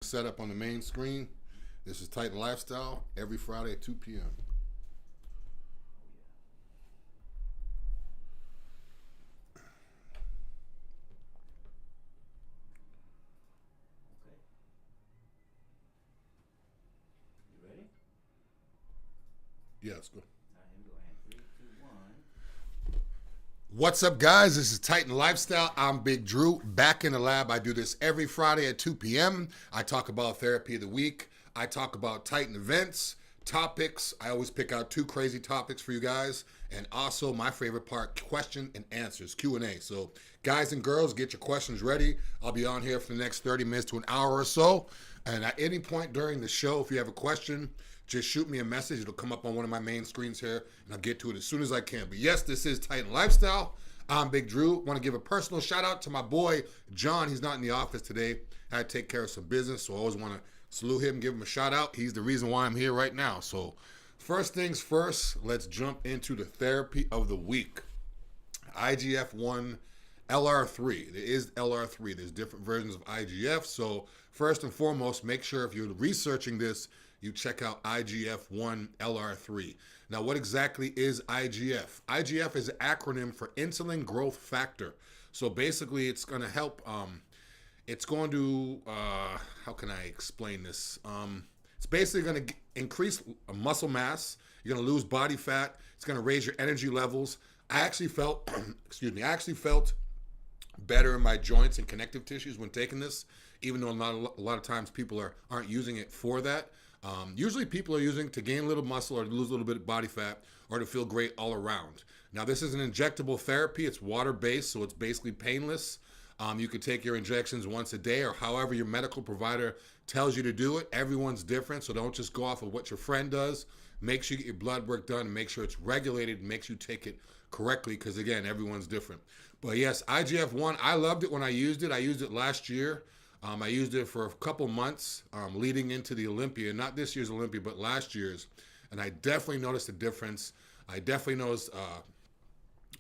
Set up on the main screen. This is Titan Lifestyle every Friday at 2 p.m. Okay. You ready? Yeah, let's go. All right, here we go. And 3, 2, 1. What's up, guys? This is Titan Lifestyle. I'm Big Dru, back in the lab. I do this every Friday at 2 p.m. I talk about therapy of the week. I talk about Titan events, topics. I always pick out 2 crazy topics for you guys. And also, my favorite part, question and answers, Q&A. So, guys and girls, get your questions ready. I'll be on here for the next 30 minutes to an hour or so. And at any point during the show, if you have a question, just shoot me a message. It'll come up on one of my main screens here, and I'll get to it as soon as I can. But yes, this is Titan Lifestyle. I'm Big Dru. Want to give a personal shout out to my boy, John. He's not in the office today. Had to take care of some business, so I always want to salute him, give him a shout out. He's the reason why I'm here right now. So first things first, let's jump into the therapy of the week. IGF-1 LR3. There is LR3. There's different versions of IGF. So first and foremost, make sure if you're researching this, you check out IGF-1 LR3. Now, what exactly is IGF? IGF is an acronym for insulin growth factor. So basically, it's going to help. It's going to, how can I explain this? It's basically going to increase muscle mass. You're going to lose body fat. It's going to raise your energy levels. I actually felt, I actually felt better in my joints and connective tissues when taking this, even though a lot of times people aren't using it for that. Usually people are using it to gain a little muscle or to lose a little bit of body fat or to feel great all around. Now, this is an injectable therapy. It's water-based, so it's basically painless. You could take your injections once a day or however your medical provider tells you to do it. Everyone's different, so don't just go off of what your friend does. Make sure you get your blood work done and make sure it's regulated and make sure you take it correctly because, again, everyone's different. But, yes, IGF-1, I loved it when I used it. I used it last year. I used it for a couple months leading into the Olympia, not this year's Olympia, but last year's. And I definitely noticed a difference. I definitely noticed,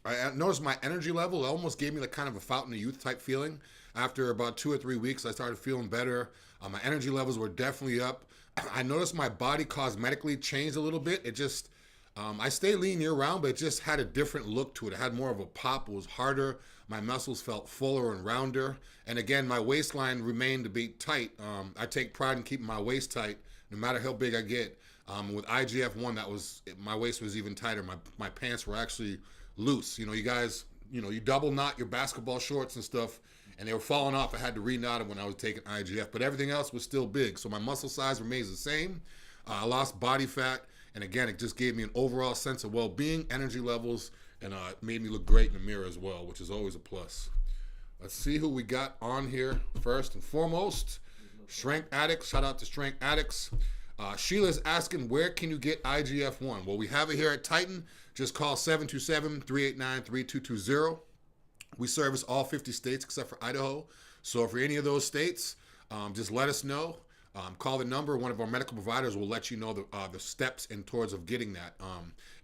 I noticed my energy level. It almost gave me like kind of a fountain of youth type feeling. After about 2 or 3 weeks, I started feeling better. My energy levels were definitely up. I noticed my body cosmetically changed a little bit. It just, I stay lean year round, but it just had a different look to it. It had more of a pop. It was harder. My muscles felt fuller and rounder. And again, my waistline remained to be tight. I take pride in keeping my waist tight, no matter how big I get. With IGF-1, my waist was even tighter. My pants were actually loose. You know, you guys, you double knot your basketball shorts and stuff, and they were falling off. I had to re-knot them when I was taking IGF, but everything else was still big. So my muscle size remains the same. I lost body fat, and again, it just gave me an overall sense of well-being, energy levels, and it made me look great in the mirror as well, which is always a plus. Let's see who we got on here first and foremost. Strength Addicts. Shout out to Strength Addicts. Sheila's asking, where can you get IGF-1? Well, we have it here at Titan. Just call 727-389-3220. We service all 50 states except for Idaho. So if you're any of those states, just let us know. Call the number. One of our medical providers will let you know the steps and towards of getting that.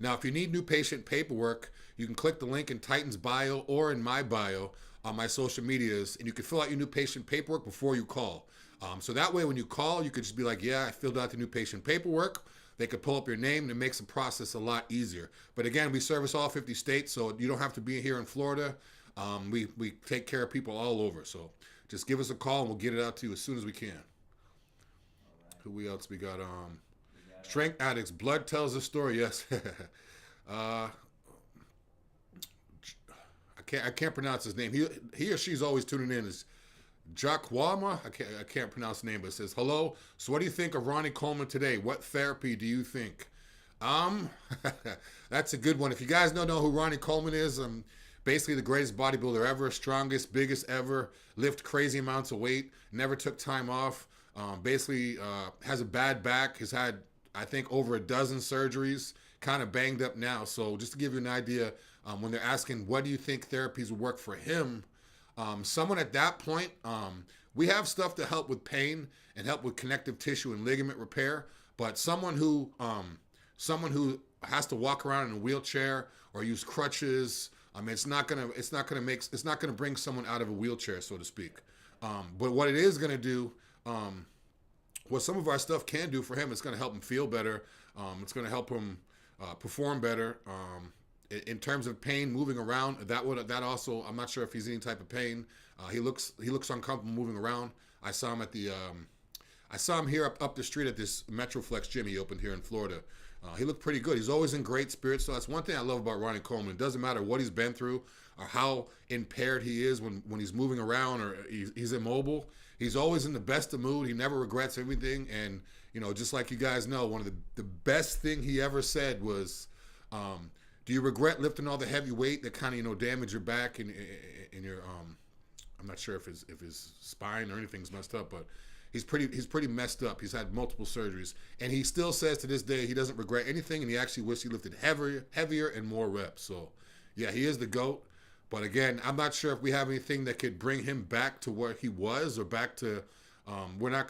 Now, if you need new patient paperwork, you can click the link in Titan's bio or in my bio on my social medias, and you can fill out your new patient paperwork before you call. So that way, when you call, you could just be like, yeah, I filled out the new patient paperwork. They could pull up your name, and it makes the process a lot easier. But again, we service all 50 states, so you don't have to be here in Florida. We take care of people all over. So just give us a call, and we'll get it out to you as soon as we can. Who else we got? Strength Addicts. Blood tells a story. Yes. I can't pronounce his name. He or she's always tuning in. Is Jacquama? I can't pronounce the name, but it says, hello. So what do you think of Ronnie Coleman today? What therapy do you think? That's a good one. If you guys don't know who Ronnie Coleman is, basically the greatest bodybuilder ever, strongest, biggest ever, lift crazy amounts of weight, never took time off. Basically has a bad back, has had, I think, over a dozen surgeries, kind of banged up now. So just to give you an idea, when they're asking, what do you think therapies would work for him? Someone at that point, we have stuff to help with pain and help with connective tissue and ligament repair, but someone who has to walk around in a wheelchair or use crutches, it's not gonna bring someone out of a wheelchair, so to speak. But what it is gonna do, what some of our stuff can do for him, it's going to help him feel better. It's going to help him perform better. In terms of pain, moving around, that also, I'm not sure if he's any type of pain. He looks uncomfortable moving around. I saw him here up the street at this Metroflex gym he opened here in Florida. He looked pretty good. He's always in great spirits. So that's one thing I love about Ronnie Coleman. It doesn't matter what he's been through or how impaired he is when he's moving around or he's immobile. He's always in the best of mood. He never regrets everything. And, just like you guys know, one of the best thing he ever said was, do you regret lifting all the heavy weight that kind of, damaged your back and your, I'm not sure if his spine or anything's messed up, but he's pretty messed up. He's had multiple surgeries, and he still says to this day he doesn't regret anything, and he actually wishes he lifted heavier and more reps. So, yeah, he is the GOAT. But again, I'm not sure if we have anything that could bring him back to where he was or back to.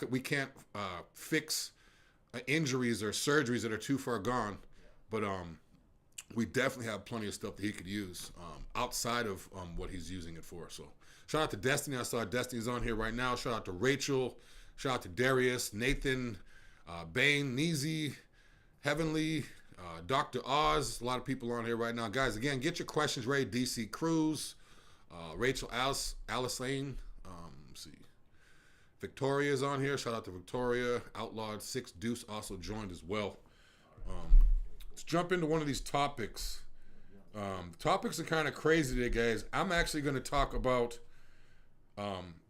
We can't fix injuries or surgeries that are too far gone, but we definitely have plenty of stuff that he could use outside of what he's using it for. So, shout out to Destiny. I saw Destiny's on here right now. Shout out to Rachel. Shout out to Darius, Nathan, Bane, Neezy, Heavenly, Dr. Oz. A lot of people on here right now. Guys, again, get your questions ready. DC Cruz, Rachel Alicane. Let's see. Victoria's on here. Shout out to Victoria. Outlawed 6 Deuce also joined as well. Let's jump into one of these topics. Topics are kind of crazy today, guys. I'm actually going to talk about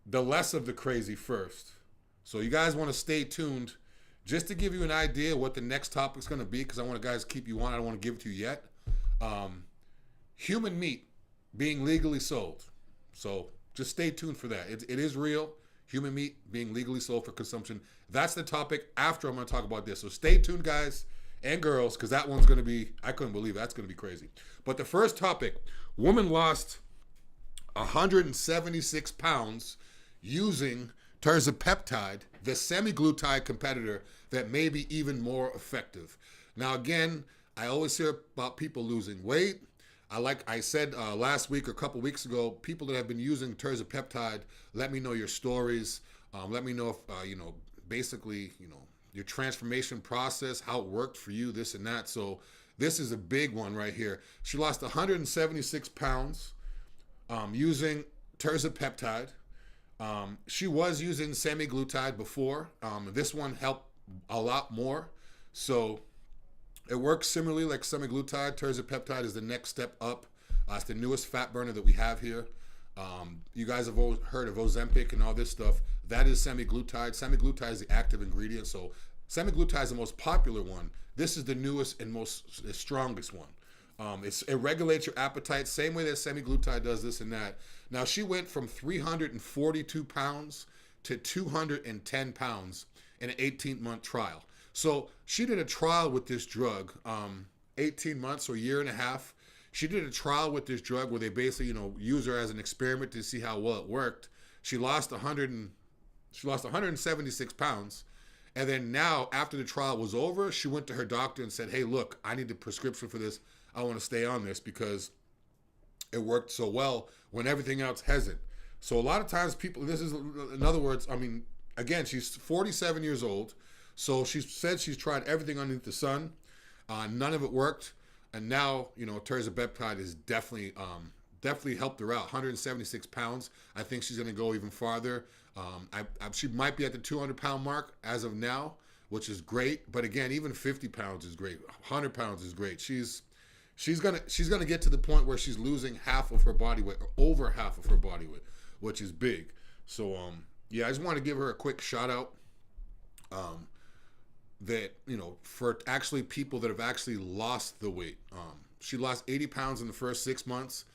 the less of the crazy first. So you guys want to stay tuned just to give you an idea what the next topic is going to be, because I want to guys keep you on. I don't want to give it to you yet. Human meat being legally sold. So just stay tuned for that. It is real. Human meat being legally sold for consumption. That's the topic after I'm going to talk about this. So stay tuned, guys and girls, because that one's going to be, I couldn't believe it. That's going to be crazy. But the first topic, woman lost 176 pounds using Tizepatide, the semaglutide competitor that may be even more effective. Now, again, I always hear about people losing weight. Like I said last week or a couple weeks ago, people that have been using Tizepatide, let me know your stories. Let me know if, basically, your transformation process, how it worked for you, this and that. So this is a big one right here. She lost 176 pounds using Tizepatide. She was using semaglutide before. This one helped a lot more. So it works similarly like semaglutide. Tizepatide is the next step up. It's the newest fat burner that we have here. You guys have always heard of Ozempic and all this stuff. That is semaglutide. Semaglutide is the active ingredient. So semaglutide is the most popular one. This is the newest and the strongest one. It regulates your appetite, same way that semaglutide does this and that. Now, she went from 342 pounds to 210 pounds in an 18-month trial. So she did a trial with this drug, 18 months or a year and a half. She did a trial with this drug where they basically, use her as an experiment to see how well it worked. She lost 176 pounds. And then now, after the trial was over, she went to her doctor and said, hey, look, I need a prescription for this. I want to stay on this because it worked so well when everything else hasn't. So a lot of times people, this is, in other words, again, she's 47 years old. So she said she's tried everything underneath the sun. None of it worked. And now, Tizepatide is definitely helped her out. 176 pounds. I think she's going to go even farther. She might be at the 200-pound mark as of now, which is great. But again, even 50 pounds is great. 100 pounds is great. She's gonna get to the point where she's losing half of her body weight or over half of her body weight, which is big. So I just want to give her a quick shout out. That for actually people that have actually lost the weight. She lost 80 pounds in the first 6 months,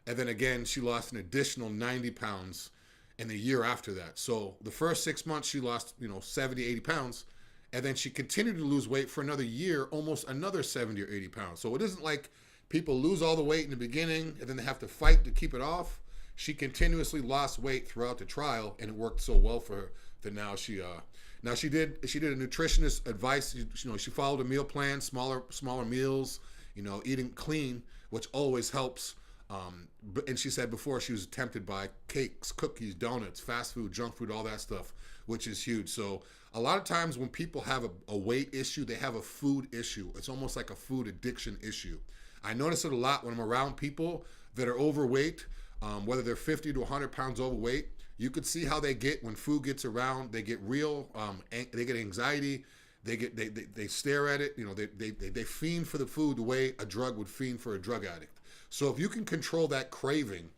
and then again she lost an additional 90 pounds in the year after that. So the first 6 months she lost 70, 80 pounds. And then she continued to lose weight for another year, almost another 70 or 80 pounds. So it isn't like people lose all the weight in the beginning and then they have to fight to keep it off. She continuously lost weight throughout the trial, and it worked so well for her that now she did a nutritionist advice. She followed a meal plan, smaller meals, eating clean, which always helps. And she said before she was tempted by cakes, cookies, donuts, fast food, junk food, all that stuff, which is huge. So a lot of times when people have a weight issue, they have a food issue. It's almost like a food addiction issue. I notice it a lot when I'm around people that are overweight, whether they're 50 to 100 pounds overweight. You could see how they get when food gets around. They get real, they get anxiety. They stare at it. You know, they fiend for the food the way a drug would fiend for a drug addict. So if you can control that craving,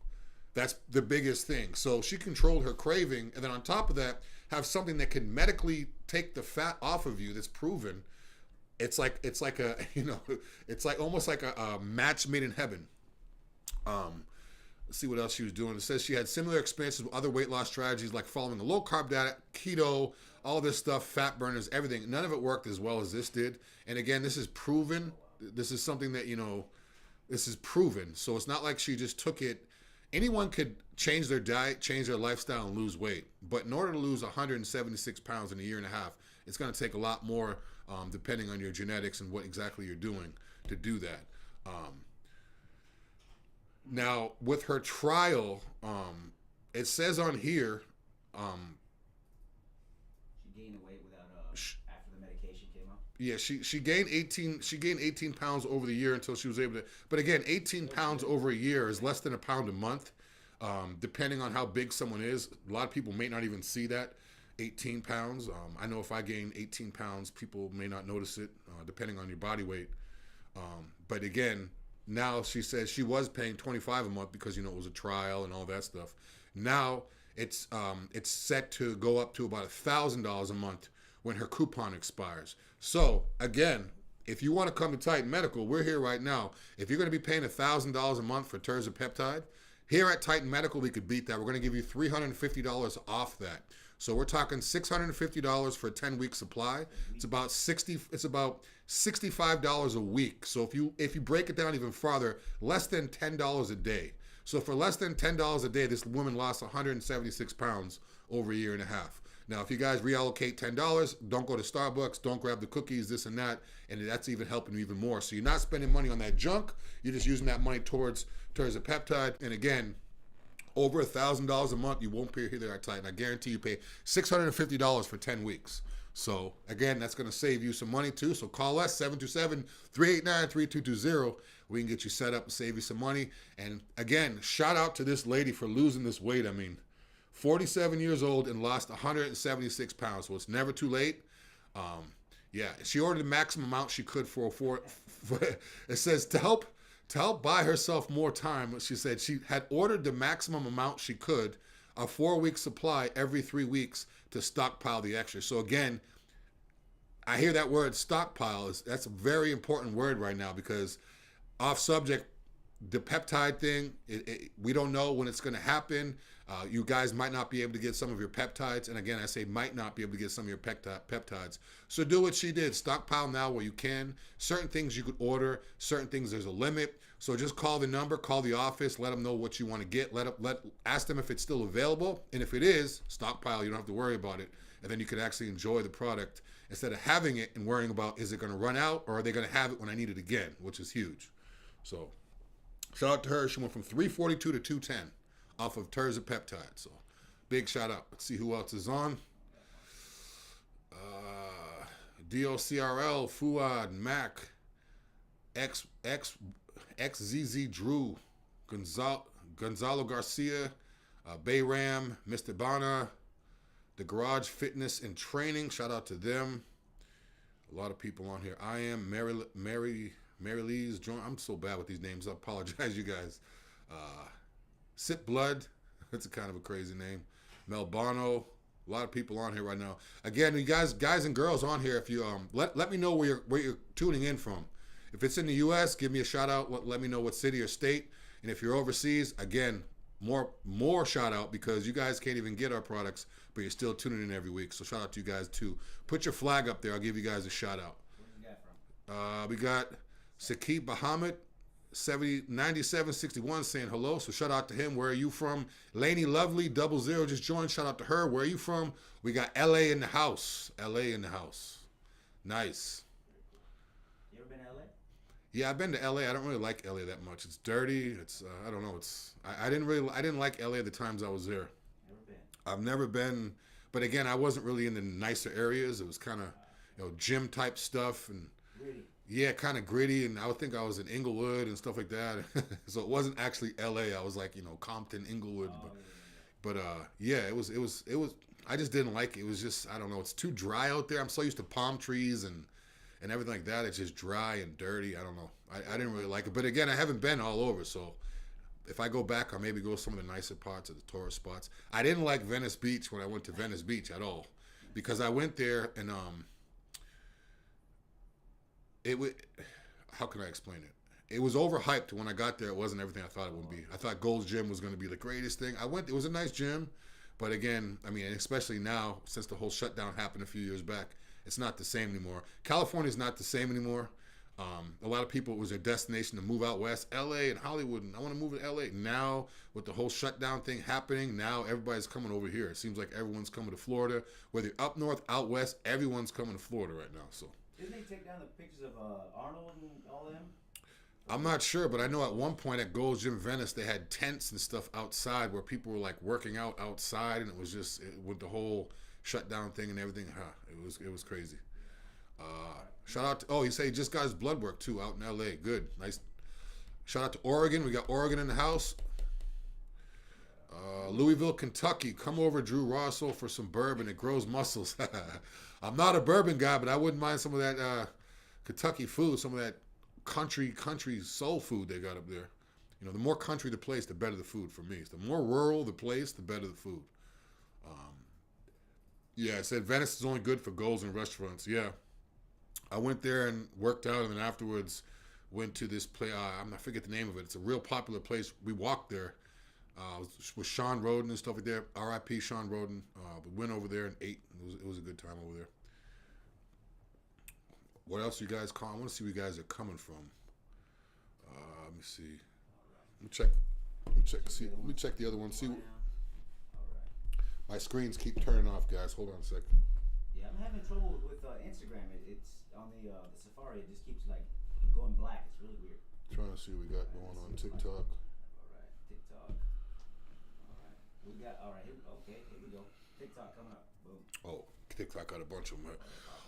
that's the biggest thing. So she controlled her craving, and then on top of that, have something that can medically take the fat off of you that's proven. It's like a, you know, it's like almost like a match made in heaven. Let's see what else she was doing. It says she had similar experiences with other weight loss strategies like following a low carb diet, keto, all this stuff, fat burners, everything. None of it worked as well as this did. And again, this is proven. This is something that, you know, this is proven. So it's not like she just took it. Anyone could change their diet, change their lifestyle, and lose weight. But in order to lose 176 pounds in a year and a half, it's going to take a lot more, depending on your genetics and what exactly you're doing to do that. Now, with her trial, it says on here, She gained the weight without after the medication came up. yeah, she gained 18 pounds over the year until she was able to. But again, 18 pounds over a year is less than a pound a month, depending on how big someone is. A lot of people may not even see that 18 pounds. I know if I gain 18 pounds, people may not notice it, depending on your body weight. But again, now she says she was paying $25 a month because, you know, it was a trial and all that stuff. Now it's set to go up to about $1,000 a month when her coupon expires. So again, if you want to come to Titan Medical, we're here right now. If you're going to be paying $1,000 a month for Tizepatide, here at Titan Medical, we could beat that. We're going to give you $350 off that. So we're talking $650 for a 10-week supply. It's about $65 a week. So if you break it down even farther, less than $10 a day. So for less than $10 a day, this woman lost 176 pounds over a year and a half. Now, if you guys reallocate $10, don't go to Starbucks, don't grab the cookies, this and that, and that's even helping you even more. So you're not spending money on that junk. You're just using that money towards a peptide. And again, over $1,000 a month, you won't pay here at Titan. I guarantee you pay $650 for 10 weeks. So again, that's going to save you some money too. So call us, 727-389-3220. We can get you set up and save you some money. And again, shout out to this lady for losing this weight. I mean, 47 years old and lost 176 pounds. So it's never too late. Yeah, she ordered the maximum amount she could for it says to help buy herself more time. She said she had ordered the maximum amount she could, a 4-week supply every 3 weeks to stockpile the extra. So again, I hear that word stockpile. That's a very important word right now because off subject, the peptide thing, we don't know when it's going to happen. You guys might not be able to get some of your peptides. And again, I say might not be able to get some of your peptides. So do what she did. Stockpile now where you can. Certain things you could order. Certain things there's a limit. So just call the number, call the office, let them know what you want to get. Ask them if it's still available. And if it is, stockpile. You don't have to worry about it. And then you could actually enjoy the product instead of having it and worrying about, is it going to run out or are they going to have it when I need it again, which is huge. So shout out to her. She went from 342 to 210 off of Tizepatide. So big shout out. Let's see who else is on. DOCRL, Fuad, Mac, XZZ Drew, Gonzalo Garcia, Bayram, Mr. Bana, The Garage Fitness and Training. Shout out to them. A lot of people on here. I am Mary Lee's joint. I'm so bad with these names. I apologize, you guys. Sip Blood. That's a kind of a crazy name. Melbano. A lot of people on here right now. Again, you guys and girls on here, if you let me know where you're tuning in from. If it's in the U.S., give me a shout out. Let me know what city or state. And if you're overseas, again, more shout out because you guys can't even get our products, but you're still tuning in every week. So shout out to you guys too. Put your flag up there. I'll give you guys a shout out. Where you got from? We got Sakib Bahamut, 9761 saying hello. So shout out to him. Where are you from? Laney Lovely 00 just joined. Shout out to her. Where are you from? We got LA in the house. LA in the house. Nice. You ever been to LA? Yeah, I've been to LA. I don't really like LA that much. It's dirty. It's I don't know. I didn't like LA the times I was there. Never been. I've never been, but again, I wasn't really in the nicer areas. It was kind of, gym type stuff and Really? yeah, kind of gritty. And I would think I was in Inglewood and stuff like that. So it wasn't actually LA. I was like, Compton, Inglewood. Oh, But yeah, it was. I just didn't like it. It was just, I don't know. It's too dry out there. I'm so used to palm trees and everything like that. It's just dry and dirty. I don't know. I didn't really like it. But again, I haven't been all over, so if I go back, I'll maybe go to some of the nicer parts of the tourist spots. I didn't like Venice Beach when I went to Venice Beach at all, because I went there and it would. How can I explain it? It was overhyped when I got there. It wasn't everything I thought it would be. I thought Gold's Gym was going to be the greatest thing. I went. It was a nice gym, but again, I mean, especially now since the whole shutdown happened a few years back, it's not the same anymore. California's not the same anymore. A lot of people, it was their destination to move out west, LA and Hollywood, and I want to move to LA. Now, with the whole shutdown thing happening, now everybody's coming over here. It seems like everyone's coming to Florida. Whether you're up north, out west, everyone's coming to Florida right now. So didn't they take down the pictures of Arnold and all them? I'm not sure, but I know at one point at Gold's Gym Venice, they had tents and stuff outside where people were like working out outside, and it was just with the whole shutdown thing and everything. It was crazy. Shout out to, he said he just got his blood work too out in LA. Good, nice. Shout out to Oregon. We got Oregon in the house. Louisville, Kentucky. Come over, Drew Rosso, for some bourbon. It grows muscles. I'm not a bourbon guy, but I wouldn't mind some of that Kentucky food, some of that country soul food they got up there. The more country the place, the better the food for me. The more rural the place, the better the food. Yeah, it said Venice is only good for goals and restaurants. Yeah. I went there and worked out, and then afterwards went to this place. I forget the name of it. It's a real popular place. We walked there with Sean Roden and stuff like that. R.I.P. Sean Roden. We went over there and ate. It was a good time over there. What else you guys call? I want to see where you guys are coming from. Let me see. Let me check the other one. See. My screens keep turning off, guys. Hold on a second. Yeah, I'm having trouble with Instagram. It's on the Safari. It just keeps like going black. It's really weird. Trying to see what we got going on TikTok. All right, TikTok. All right, we got. All right, here we go. TikTok coming up. Boom. Oh, TikTok got a bunch of them.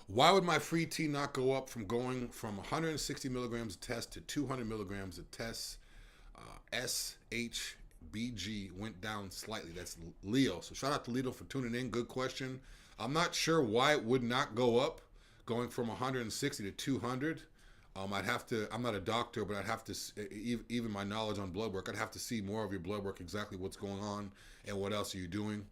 Why would my free T not go up from going from 160 milligrams a test to 200 milligrams a test? SHBG went down slightly. That's Leo. So shout out to Leo for tuning in. Good question. I'm not sure why it would not go up, going from 160 to 200. I'm not a doctor, but I'd have to, even my knowledge on blood work, I'd have to see more of your blood work, exactly what's going on and what else are you doing.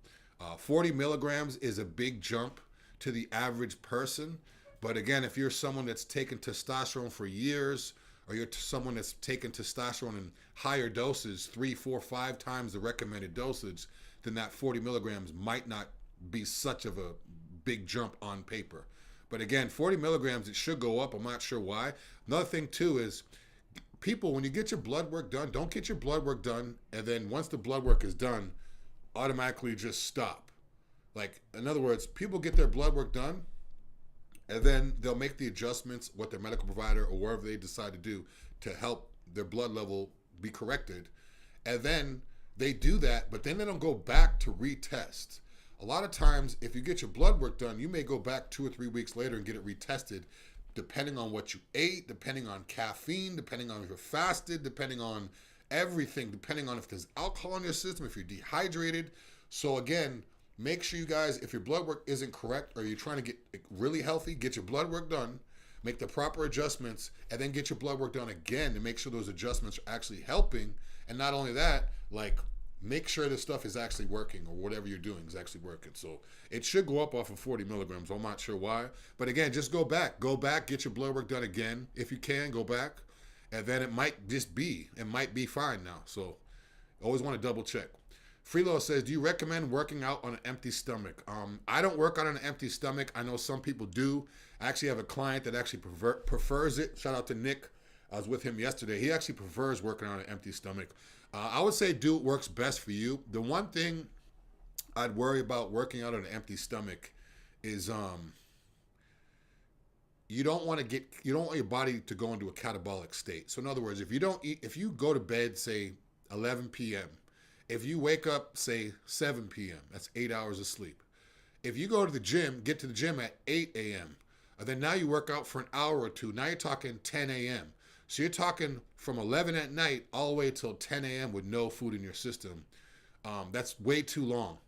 40 milligrams is a big jump to the average person. But again, if you're someone that's taken testosterone for years, or you're someone that's taken testosterone in higher doses, 3, 4, 5 times the recommended dosage, then that 40 milligrams might not be such of a big jump on paper. But again, 40 milligrams, it should go up. I'm not sure why. Another thing too is, people, when you get your blood work done, don't get your blood work done and then once the blood work is done, automatically just stop. Like, in other words, people get their blood work done and then they'll make the adjustments, what their medical provider or wherever they decide to do to help their blood level be corrected. And then they do that, but then they don't go back to retest. A lot of times, if you get your blood work done, you may go back 2 or 3 weeks later and get it retested, depending on what you ate, depending on caffeine, depending on if you're fasted, depending on everything, depending on if there's alcohol in your system, if you're dehydrated. So again, make sure you guys, if your blood work isn't correct or you're trying to get really healthy, get your blood work done, make the proper adjustments, and then get your blood work done again to make sure those adjustments are actually helping. And not only that, like, make sure this stuff is actually working, or whatever you're doing is actually working. So it should go up off of 40 milligrams. I'm not sure why. But again, just go back, get your blood work done again. If you can, go back. And then it might be fine now. So always want to double check. Freelo says, do you recommend working out on an empty stomach? I don't work out on an empty stomach. I know some people do. I actually have a client that actually prefers it. Shout out to Nick. I was with him yesterday. He actually prefers working on an empty stomach. I would say do what works best for you. The one thing I'd worry about working out on an empty stomach is you don't want your body to go into a catabolic state. So in other words, if you go to bed, say 11 p.m., if you wake up, say 7 p.m., that's 8 hours of sleep. If you go to the gym, get to the gym at 8 a.m., and then now you work out for an hour or two, now you're talking 10 a.m. So you're talking from 11 at night all the way till 10 a.m. with no food in your system. That's way too long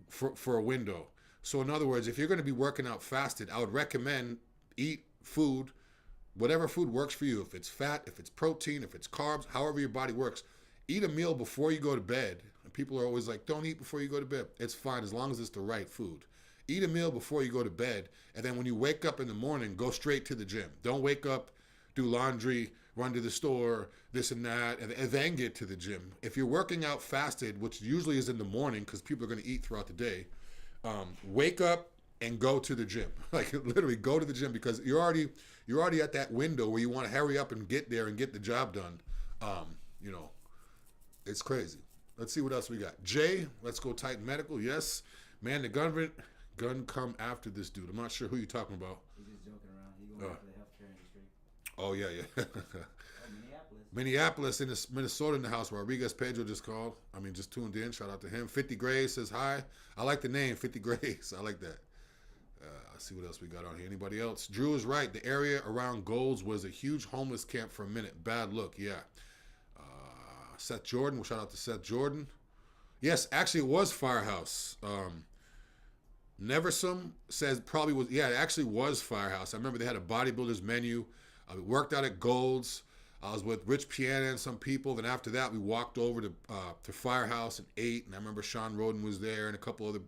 for a window. So in other words, if you're going to be working out fasted, I would recommend eat food, whatever food works for you. If it's fat, if it's protein, if it's carbs, however your body works, eat a meal before you go to bed. And people are always like, don't eat before you go to bed. It's fine as long as it's the right food. Eat a meal before you go to bed, and then when you wake up in the morning, go straight to the gym. Don't wake up, do laundry, run to the store, this and that, and then get to the gym. If you're working out fasted, which usually is in the morning because people are going to eat throughout the day, wake up and go to the gym. Like literally go to the gym because you're already at that window where you want to hurry up and get there and get the job done. It's crazy. Let's see what else we got. Jay, let's go Titan Medical. Yes. Man, the gun come after this dude. I'm not sure who you're talking about. He's just joking around. He's going after the healthcare industry. Oh, yeah. Minneapolis. Minneapolis in Minnesota in the house. Rodriguez Pedro just called. just tuned in. Shout out to him. 50 Grays says hi. I like the name, 50 Grays. I like that. Let's see what else we got on here. Anybody else? Drew is right. The area around Golds was a huge homeless camp for a minute. Bad look, yeah. Seth Jordan. Well, shout out to Seth Jordan. Yes, actually it was Firehouse. Neversum says probably was, yeah, it actually was Firehouse. I remember they had a bodybuilder's menu. We worked out at Gold's. I was with Rich Piana and some people. Then after that, we walked over to Firehouse and ate. And I remember Sean Roden was there and a couple other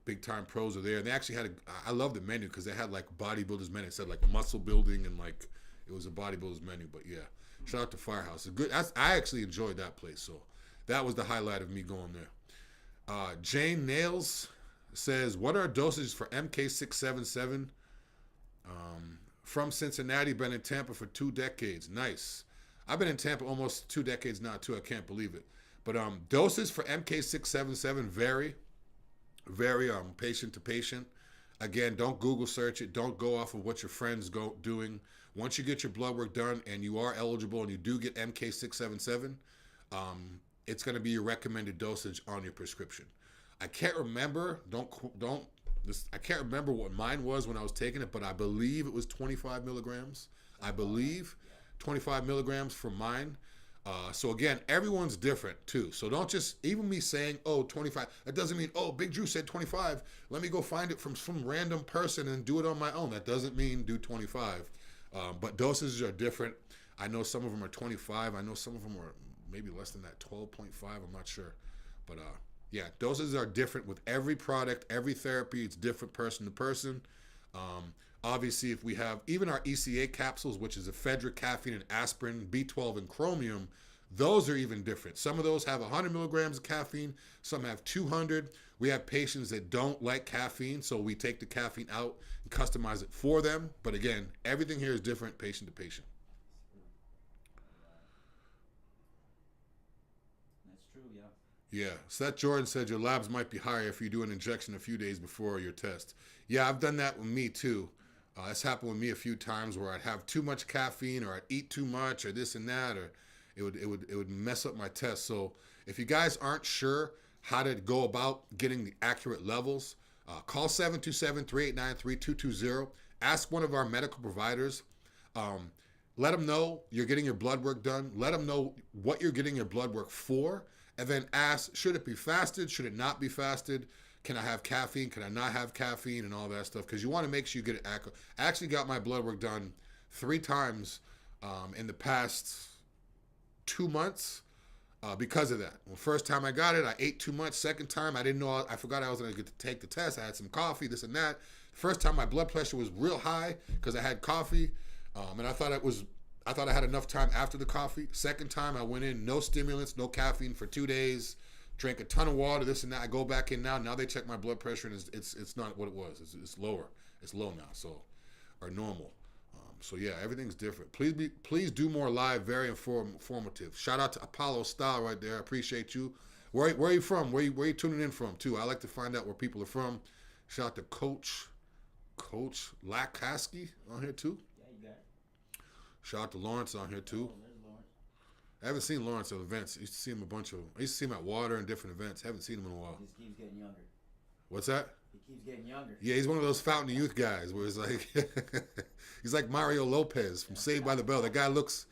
big-time pros were there. And they actually had I love the menu because they had like bodybuilder's menu. It said like muscle building and like it was a bodybuilder's menu. But yeah, shout out to Firehouse. It's good. I actually enjoyed that place. So that was the highlight of me going there. Jane Nails says, what are dosages for MK677? From Cincinnati, been in Tampa for 2 decades. Nice. I've been in Tampa almost 2 decades now too. I can't believe it. But doses for MK677 vary patient to patient. Again, don't Google search it. Don't go off of what your friends go doing. Once you get your blood work done and you are eligible and you do get MK677, it's going to be your recommended dosage on your prescription. I can't remember. I can't remember what mine was when I was taking it, but I believe it was 25 milligrams. I believe 25 milligrams for mine. So again, everyone's different too. So don't just, even me saying, 25, that doesn't mean, Big Dru said 25. Let me go find it from some random person and do it on my own. That doesn't mean do 25. But dosages are different. I know some of them are 25. I know some of them are maybe less than that, 12.5. I'm not sure. But yeah, doses are different with every product, every therapy. It's different person to person. Obviously, if we have even our ECA capsules, which is ephedra, caffeine, and aspirin, B12, and chromium, those are even different. Some of those have 100 milligrams of caffeine. Some have 200. We have patients that don't like caffeine, so we take the caffeine out and customize it for them. But again, everything here is different patient to patient. That's true, yeah. Yeah, Seth Jordan said your labs might be higher if you do an injection a few days before your test. Yeah, I've done that with me too. It's happened with me a few times where I'd have too much caffeine or I'd eat too much or this and that, or it would mess up my test. So if you guys aren't sure how to go about getting the accurate levels, call 727-389-3220. Ask one of our medical providers. Let them know you're getting your blood work done. Let them know what you're getting your blood work for. And then ask, should it be fasted? Should it not be fasted? Can I have caffeine? Can I not have caffeine? And all that stuff. Because you want to make sure you get it accurate. I actually got my blood work done 3 times in the past 2 months because of that. Well, first time I got it, I ate too much. Second time, I didn't know. I forgot I was going to get to take the test. I had some coffee, this and that. First time, my blood pressure was real high because I had coffee. And I thought I had enough time after the coffee. Second time, I went in, no stimulants, no caffeine for 2 days. Drank a ton of water, this and that. I go back in now. Now they check my blood pressure, and it's not what it was. It's lower. It's low now, so, or normal. So yeah, everything's different. Please do more live. Very informative. Shout out to Apollo Style right there. I appreciate you. Where are you from? Where you tuning in from too? I like to find out where people are from. Shout out to Coach Lakaski on here too. Yeah, Shout out to Lawrence on here too. Oh, there's Lawrence. I haven't seen Lawrence at events. I used to see him I used to see him at Water and different events. Haven't seen him in a while. He just keeps getting younger. What's that? He keeps getting younger. Yeah, he's one of those Fountain of Youth guys where it's like he's like Mario Lopez from Saved by the Bell. That guy looks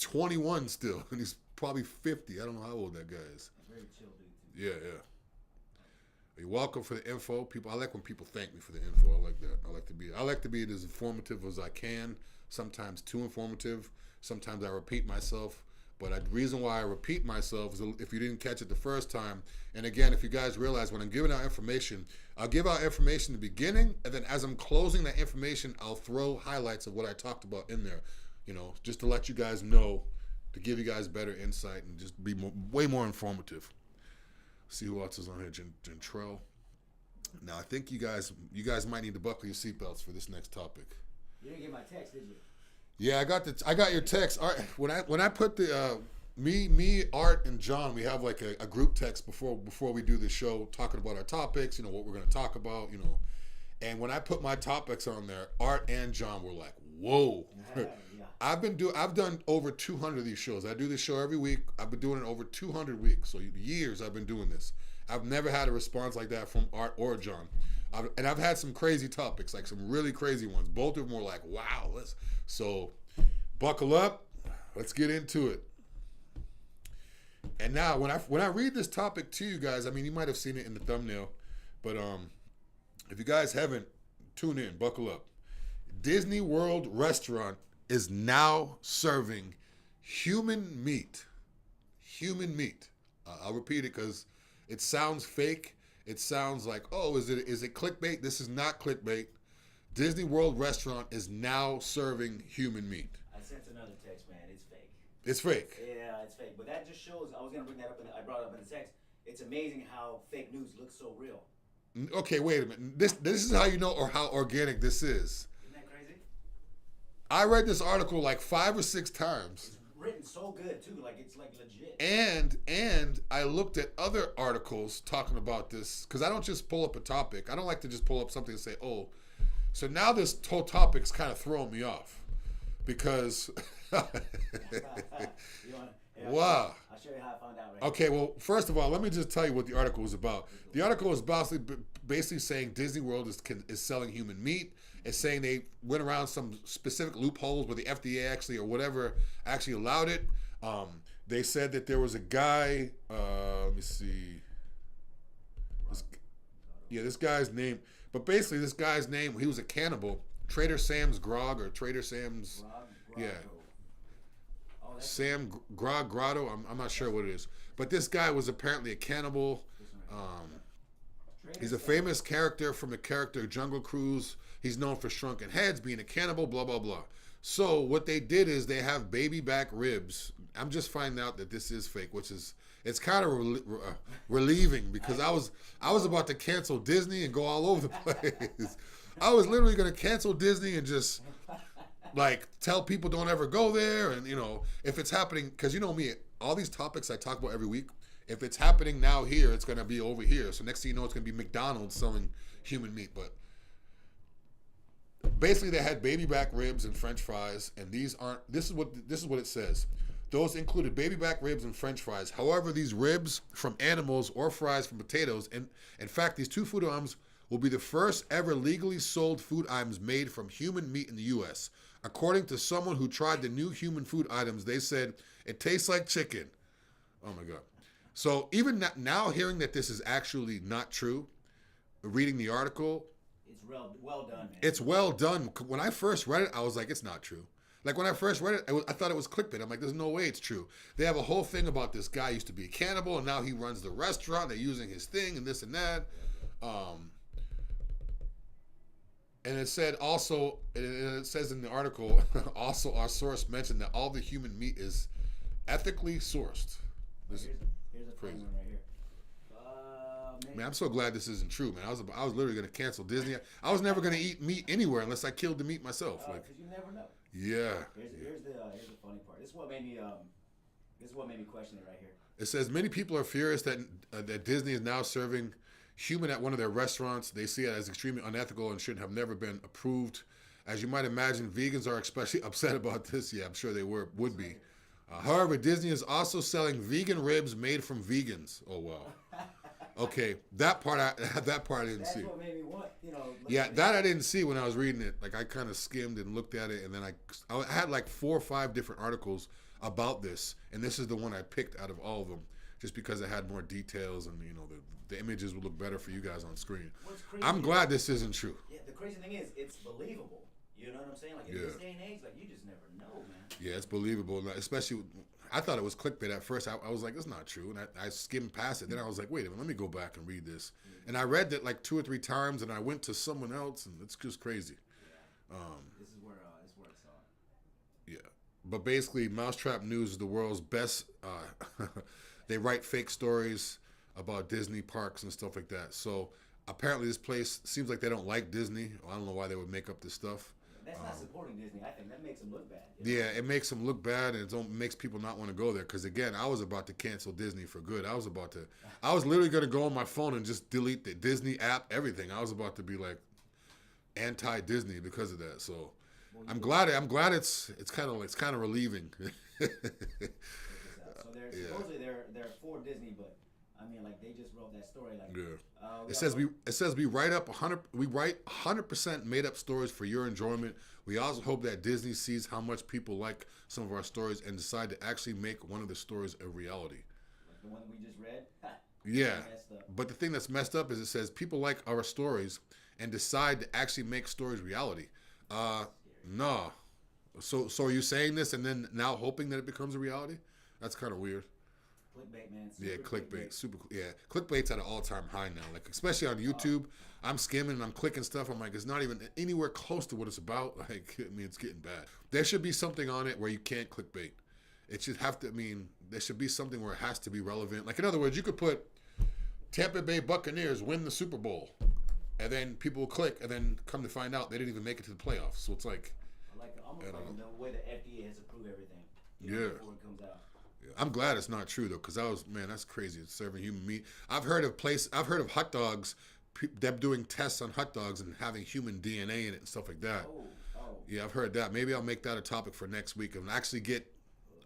21 still, and he's probably 50. I don't know how old that guy is. A very chill dude too. Yeah. You're welcome for the info, people. I like when people thank me for the info. I like that. I like to be as informative as I can. Sometimes too informative. Sometimes I repeat myself. But the reason why I repeat myself is if you didn't catch it the first time. And again, if you guys realize when I'm giving out information, I'll give out information in the beginning, and then as I'm closing that information, I'll throw highlights of what I talked about in there. Just to let you guys know, to give you guys better insight and just be way more informative. See who else is on here. Gentrell. Now I think you guys might need to buckle your seatbelts for this next topic. You didn't get my text, did you? Yeah, I got your text. All right, when I put the me, Art, and John, we have like a group text before we do the show, talking about our topics. What we're going to talk about. And when I put my topics on there, Art and John were like, "Whoa." Yeah. I've done over 200 of these shows. I do this show every week. I've been doing it over 200 weeks. So years I've been doing this. I've never had a response like that from Art or John. I've had some crazy topics, like some really crazy ones. Both of them were like, wow. So buckle up. Let's get into it. And now when I read this topic to you guys, I mean, you might have seen it in the thumbnail, but if you guys haven't, tune in, buckle up. Disney World restaurant is now serving human meat. Human meat. I'll repeat it because it sounds fake. It sounds like, oh, is it clickbait? This is not clickbait. Disney World restaurant is now serving human meat. I sent another text, man. It's fake. It's fake. Yeah, it's fake. But that just shows, I was going to bring that up, I brought it up in the text. It's amazing how fake news looks so real. Okay, wait a minute. This is how you know or how organic this is. Isn't that crazy? I read this article like 5 or 6 times. It's written so good, too. Like, it's like legit. And I looked at other articles talking about this, because I don't just pull up a topic. I don't like to just pull up something and say, oh. So now this whole topic's kind of throwing me off. Because, wow. I'll show you how I found out right Okay, well, first of all, let me just tell you what the article was about. The article was basically saying Disney World is selling human meat. It's saying they went around some specific loopholes where the FDA actually or whatever actually allowed it. They said that there was a guy, let me see. This guy's name. But basically, this guy's name, he was a cannibal. Trader Sam's Grog or Trader Sam's, yeah. Sam Grog Grotto, I'm not sure what it is. But this guy was apparently a cannibal. He's a famous character from the character Jungle Cruise. He's known for shrunken heads, being a cannibal, blah, blah, blah. So what they did is they have baby back ribs. I'm just finding out that this is fake, which is, it's kind of relieving because I was about to cancel Disney and go all over the place. I was literally going to cancel Disney and just like tell people don't ever go there. And if it's happening, because me, all these topics I talk about every week, if it's happening now here, it's going to be over here. So next thing you know, it's going to be McDonald's selling human meat. But basically they had baby back ribs and French fries, and this is what it says. Those included baby back ribs and French fries. However, these ribs from animals or fries from potatoes, and in fact, these 2 food items will be the first ever legally sold food items made from human meat in the U.S. According to someone who tried the new human food items, they said it tastes like chicken. Oh my God. So even now hearing that this is actually not true, reading the article. It's well done, man. It's well done. When I first read it, I was like, it's not true. Like when I first read it, I thought it was clickbait. I'm like, there's no way it's true. They have a whole thing about this guy used to be a cannibal and now he runs the restaurant. They're using his thing and this and that. And it said also, it says in the article, also our source mentioned that all the human meat is ethically sourced. Here's a crazy one right here. Man, I'm so glad this isn't true, man. I was literally going to cancel Disney. I was never going to eat meat anywhere unless I killed the meat myself. Because you never know. Yeah. Here's the funny part. This is what made me question it right here. It says many people are furious that Disney is now serving human at one of their restaurants. They see it as extremely unethical and should have never been approved. As you might imagine, vegans are especially upset about this. Yeah, I'm sure they would be. However, Disney is also selling vegan ribs made from vegans. Oh wow. Okay, that part I didn't see. That's what made me want, Yeah, that I didn't see when I was reading it. Like I kind of skimmed and looked at it, and then I had like 4 or 5 different articles about this, and this is the one I picked out of all of them, just because it had more details and the images would look better for you guys on screen. I'm glad this isn't true. Yeah, the crazy thing is, it's believable. You know what I'm saying? Like in this day and age, like you just never know, man. Yeah, it's believable, especially. I thought it was clickbait at first. I was like, "It's not true," and I skimmed past it. Then I was like, "Wait a minute, let me go back and read this." And I read that like 2 or 3 times, and I went to someone else, and it's just crazy. Yeah. This is where I saw it. Yeah, but basically, Mousetrap News is the world's best. They write fake stories about Disney parks and stuff like that. So apparently, this place seems like they don't like Disney. I don't know why they would make up this stuff. That's not supporting Disney. I think that makes them look bad. Yeah, it makes them look bad, and it makes people not want to go there. Because again, I was about to cancel Disney for good. I was literally going to go on my phone and just delete the Disney app, everything. I was about to be like anti-Disney because of that. So I'm glad it's kind of relieving. So supposedly they're for Disney, but I mean, like they just wrote that story. Like, it says we write 100% made up stories for your enjoyment. We also hope that Disney sees how much people like some of our stories and decide to actually make one of the stories a reality. Like the one we just read. Yeah, but the thing that's messed up is it says people like our stories and decide to actually make stories reality. No. So are you saying this and then now hoping that it becomes a reality? That's kind of weird. Clickbait, man. Clickbait. Super. Yeah, clickbait's at an all-time high now. Like especially on YouTube, I'm skimming and I'm clicking stuff. I'm like, it's not even anywhere close to what it's about. Like, I mean, it's getting bad. There should be something on it where you can't clickbait. It should have to. I mean, there should be something where it has to be relevant. Like in other words, you could put Tampa Bay Buccaneers win the Super Bowl, and then people will click, and then come to find out they didn't even make it to the playoffs. So it's like, almost like the way the FDA has approved everything. Before it comes out. I'm glad it's not true though, because that's crazy. It's serving human meat. I've heard of hot dogs, them doing tests on hot dogs and having human DNA in it and stuff like that. Yeah, I've heard that. Maybe I'll make that a topic for next week and actually get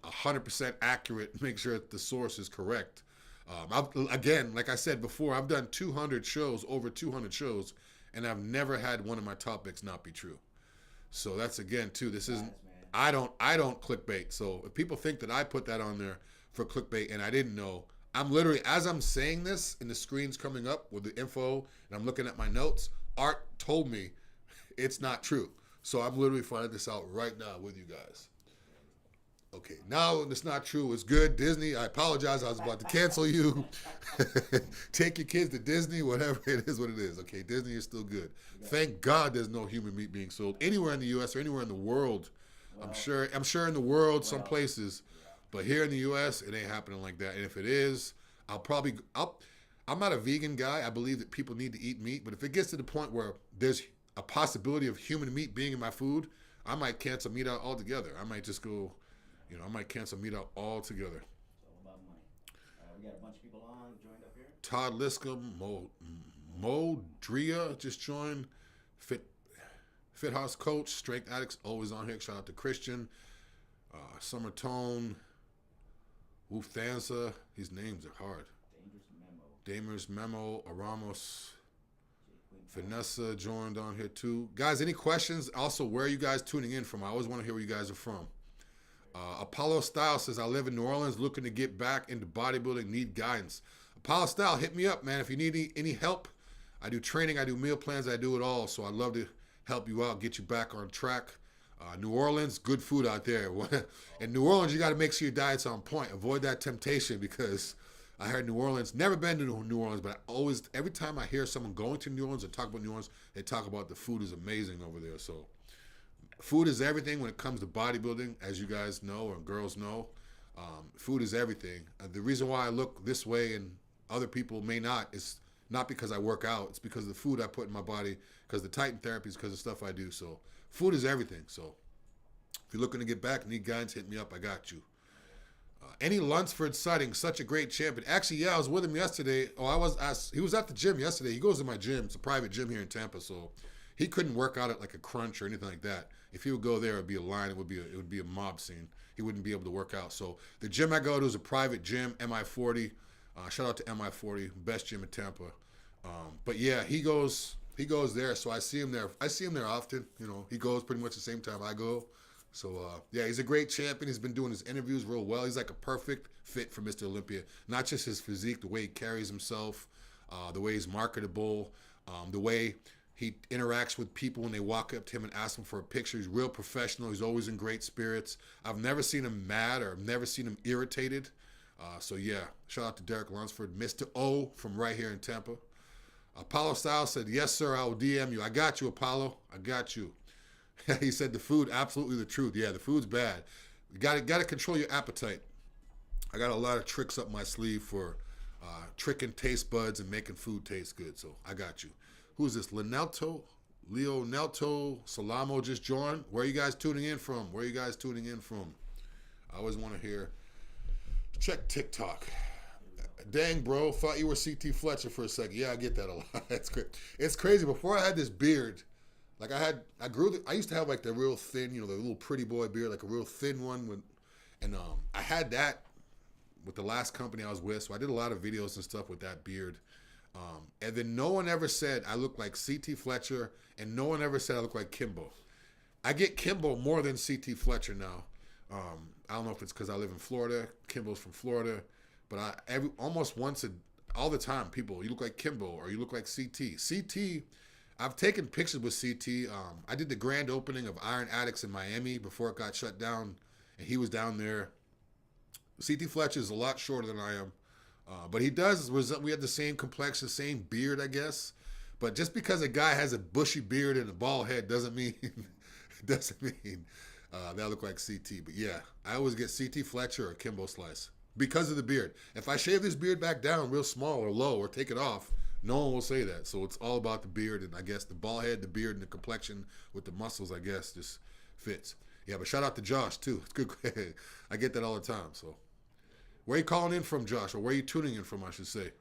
100% accurate, make sure that the source is correct. Again, like I said before, I've done over 200 shows, and I've never had one of my topics not be true. So that's again too. This isn't. I don't clickbait. So if people think that I put that on there for clickbait and I didn't know, I'm literally, as I'm saying this and the screen's coming up with the info and I'm looking at my notes, Art told me it's not true. So I'm literally finding this out right now with you guys. Okay, now it's not true. It's good. Disney, I apologize. I was about to cancel you. Take your kids to Disney, whatever it is what it is. Okay, Disney is still good. Thank God there's no human meat being sold anywhere in the U.S. or anywhere in the world. I'm sure in the world, some places, but here in the U.S., it ain't happening like that. And if it is, I'm not a vegan guy. I believe that people need to eat meat, but if it gets to the point where there's a possibility of human meat being in my food, I might cancel meat out altogether. I might just go, I might cancel meat out altogether. It's all about money. We got a bunch of people joined up here. Todd Liscombe, Mo Drea just joined. Fit House Coach, Strength Addicts, always on here. Shout out to Christian. Summer Tone. Ufthansa. These names are hard. Damers Memo. Aramos. Vanessa joined on here too. Guys, any questions? Also, where are you guys tuning in from? I always want to hear where you guys are from. Apollo Style says, I live in New Orleans looking to get back into bodybuilding, need guidance. Apollo Style, hit me up, man. If you need any help, I do training, I do meal plans, I do it all. So I'd love to help you out, get you back on track. New Orleans, good food out there. In New Orleans, you got to make sure your diet's on point. Avoid that temptation because I heard New Orleans, never been to New Orleans, but every time I hear someone going to New Orleans or talk about New Orleans, they talk about the food is amazing over there. So food is everything when it comes to bodybuilding, as you guys know or girls know. Food is everything. The reason why I look this way and other people may not is not because I work out. It's because of the food I put in my body, because the Titan therapy is because of stuff I do. So food is everything. So if you're looking to get back, need guidance, hit me up. I got you. Any Lunsford sighting, such a great champion. Actually, yeah, I was with him yesterday. He was at the gym yesterday. He goes to my gym. It's a private gym here in Tampa. So he couldn't work out at like a crunch or anything like that. If he would go there, it'd be a line. It would be a mob scene. He wouldn't be able to work out. So the gym I go to is a private gym, MI40. Shout out to MI40, best gym in Tampa. But yeah, he goes there. So I see him there. I see him there often. You know, he goes pretty much the same time I go. So yeah, he's a great champion. He's been doing his interviews real well. He's like a perfect fit for Mr. Olympia. Not just his physique, the way he carries himself, the way he's marketable, the way he interacts with people when they walk up to him and ask him for a picture. He's real professional. He's always in great spirits. I've never seen him mad or I've never seen him irritated. So yeah, shout out to Derek Lunsford, Mr. O from right here in Tampa. Apollo Styles said, yes, sir, I will DM you. I got you, Apollo. I got you. He said the food, absolutely the truth. Yeah, the food's bad. You got to control your appetite. I got a lot of tricks up my sleeve for tricking taste buds and making food taste good. So I got you. Who's this? Leonelto Salamo just joined. Where are you guys tuning in from? I always want to hear. Check TikTok. Dang, bro, thought you were CT Fletcher for a second. Yeah, I get that a lot. That's great. It's crazy. Before I had this beard, like I used to have like the real thin, you know, the little pretty boy beard, like a real thin one. I had that with the last company I was with, so I did a lot of videos and stuff with that beard. And then no one ever said I look like CT Fletcher, and no one ever said I look like Kimbo. I get Kimbo more than CT Fletcher now. I don't know if it's because I live in Florida. Kimbo's from Florida. But all the time, people, you look like Kimbo or you look like CT. CT, I've taken pictures with CT. I did the grand opening of Iron Addicts in Miami before it got shut down, and he was down there. CT Fletcher is a lot shorter than I am. But we have the same complexion, same beard, I guess. But just because a guy has a bushy beard and a bald head doesn't mean that I look like CT. But yeah, I always get CT Fletcher or Kimbo Slice because of the beard. If I shave this beard back down real small or low or take it off, no one will say that. So it's all about the beard, and I guess the bald head, the beard, and the complexion with the muscles, I guess, just fits. Yeah, but shout out to Josh, too. It's good. I get that all the time, so. Where are you calling in from, Josh? Or where are you tuning in from, I should say? Well,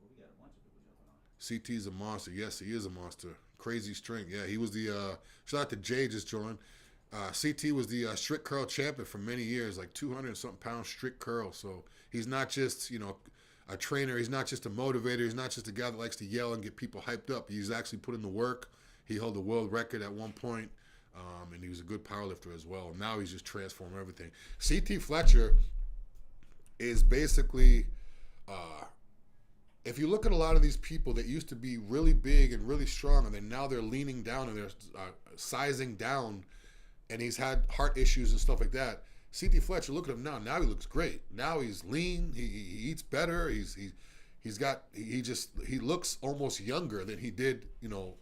we got a bunch of people jumping on. CT's a monster. Yes, he is a monster. Crazy strength. Yeah, he was the, shout out to Jay just joined. CT was the strict curl champion for many years, like 200-something pounds strict curl. So he's not just, you know, a trainer. He's not just a motivator. He's not just a guy that likes to yell and get people hyped up. He's actually put in the work. He held the world record at one point. And he was a good powerlifter as well. Now he's just transformed everything. CT Fletcher is basically, if you look at a lot of these people that used to be really big and really strong, and then now they're leaning down and they're sizing down, and he's had heart issues and stuff like that. CT Fletcher, look at him now. Now he looks great. Now he's lean. He eats better. He looks almost younger than he did, you know,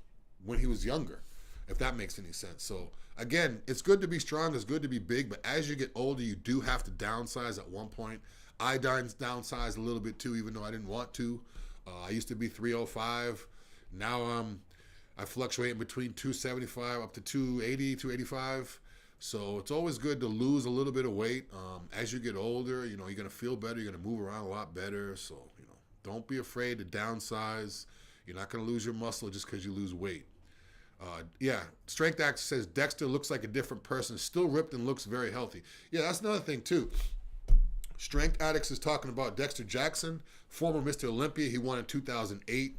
when he was younger, if that makes any sense. So again, it's good to be strong, it's good to be big, but as you get older, you do have to downsize at one point. I downsized a little bit too, even though I didn't want to. I used to be 305. Now I fluctuate in between 275 up to 280, 285. So it's always good to lose a little bit of weight. As you get older, you know, you're going to feel better. You're going to move around a lot better. So, you know, don't be afraid to downsize. You're not going to lose your muscle just because you lose weight. Yeah, Strength Act says Dexter looks like a different person, still ripped and looks very healthy. Yeah, that's another thing too. Strength Addicts is talking about Dexter Jackson, former Mr. Olympia. He won in 2008.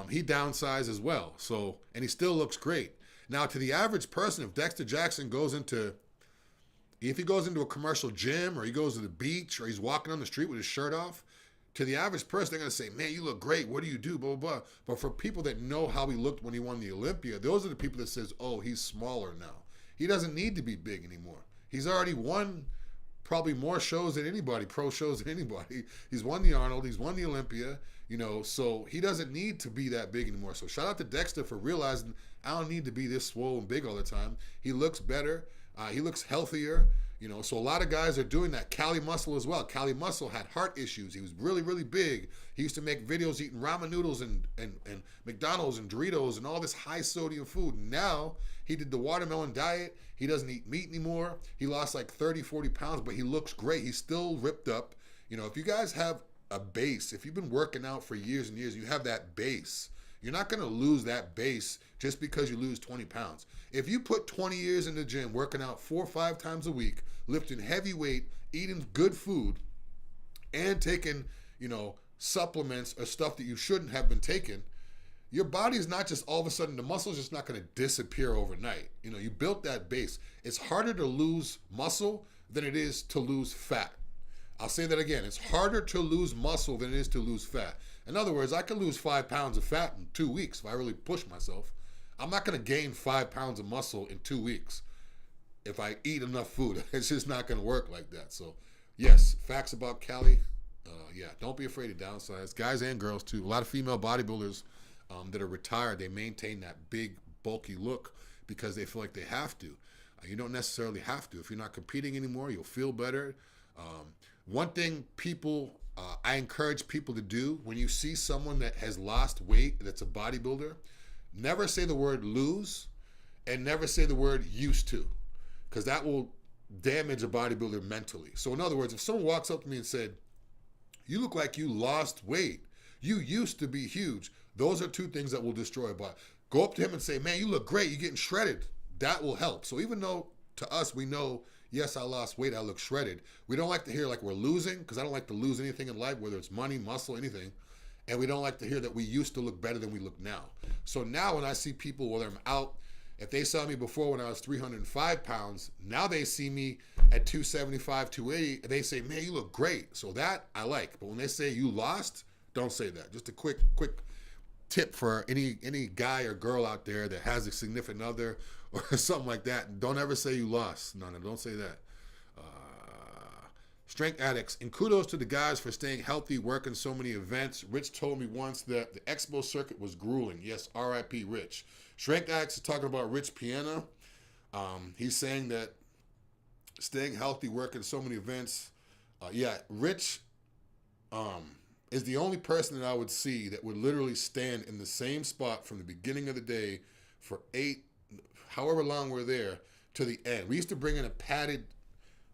He downsized as well. So, and he still looks great. Now, to the average person, if Dexter Jackson goes into a commercial gym, or he goes to the beach, or he's walking on the street with his shirt off, to the average person, they're going to say, man, you look great. What do you do? Blah, blah, blah. But for people that know how he looked when he won the Olympia, those are the people that says, oh, he's smaller now. He doesn't need to be big anymore. He's already won probably more shows than anybody, pro shows than anybody. He's won the Arnold. He's won the Olympia, you know, so he doesn't need to be that big anymore. So shout out to Dexter for realizing I don't need to be this swole and big all the time. He looks better. He looks healthier. You know, so a lot of guys are doing that. Cali Muscle as well. Cali Muscle had heart issues. He was really, really big. He used to make videos eating ramen noodles and McDonald's and Doritos and all this high sodium food. Now he did the watermelon diet. He doesn't eat meat anymore. He lost like 30, 40 pounds, but he looks great. He's still ripped up. You know, if you guys have a base, if you've been working out for years and years, you have that base. You're not going to lose that base just because you lose 20 pounds. If you put 20 years in the gym, working out 4 or 5 times a week, lifting heavy weight, eating good food, and taking, supplements or stuff that you shouldn't have been taking, your body is not just all of a sudden, the muscle is just not going to disappear overnight. You built that base. It's harder to lose muscle than it is to lose fat. I'll say that again. It's harder to lose muscle than it is to lose fat. In other words, I can lose 5 pounds of fat in 2 weeks if I really push myself. I'm not going to gain 5 pounds of muscle in 2 weeks if I eat enough food. It's just not going to work like that. So, yes, facts about Cali. Don't be afraid to downsize. Guys and girls, too. A lot of female bodybuilders that are retired, they maintain that big, bulky look because they feel like they have to. You don't necessarily have to. If you're not competing anymore, you'll feel better. One thing I encourage people to do when you see someone that has lost weight that's a bodybuilder, never say the word lose and never say the word used to, because that will damage a bodybuilder mentally. So in other words, if someone walks up to me and said, you look like you lost weight, you used to be huge, those are two things that will destroy a body. Go up to him and say, man, you look great, you're getting shredded. That will help. So even though to us we know, yes, I lost weight, I look shredded, we don't like to hear like we're losing, because I don't like to lose anything in life, whether it's money, muscle, anything. And we don't like to hear that we used to look better than we look now. So now when I see people, whether I'm out, if they saw me before when I was 305 pounds, now they see me at 275, 280, and they say, man, you look great. So that I like. But when they say you lost, don't say that. Just a quick tip for any guy or girl out there that has a significant other or something like that. Don't ever say you lost. No, don't say that. Strength addicts, and kudos to the guys for staying healthy, working so many events. Rich told me once that the expo circuit was grueling. Yes, R.I.P. Rich. Strength addicts is talking about Rich Piana. He's saying that staying healthy, working so many events. Rich is the only person that I would see that would literally stand in the same spot from the beginning of the day for 8, however long we're there, to the end. We used to bring in a padded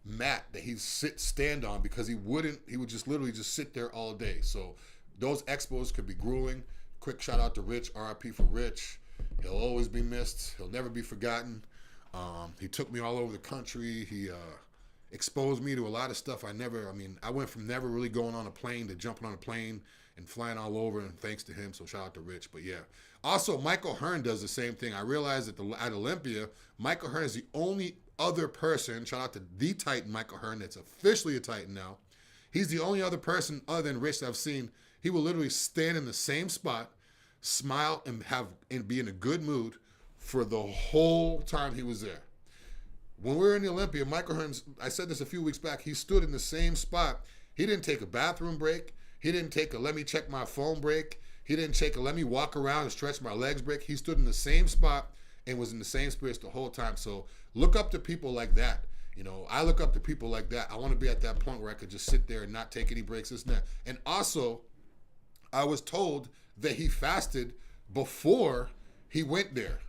mat that he'd stand on because he would just literally just sit there all day. So those expos could be grueling. Quick shout out to Rich, RIP for Rich. He'll always be missed. He'll never be forgotten. He took me all over the country. He exposed me to a lot of stuff I went from never really going on a plane to jumping on a plane and flying all over, and thanks to him, so shout out to Rich. But yeah. Also, Michael Hearn does the same thing. I realized that at Olympia, Michael Hearn is the only other person, shout out to the Titan Michael Hearn, that's officially a Titan now. He's the only other person other than Rich that I've seen. He will literally stand in the same spot, smile, and be in a good mood for the whole time he was there. When we were in the Olympia, Michael Hearn, I said this a few weeks back, he stood in the same spot. He didn't take a bathroom break. He didn't take a let me check my phone break. He didn't take a let me walk around and stretch my legs break. He stood in the same spot and was in the same spirits the whole time. So look up to people like that. I look up to people like that. I want to be at that point where I could just sit there and not take any breaks, this and that. And also, I was told that he fasted before he went there,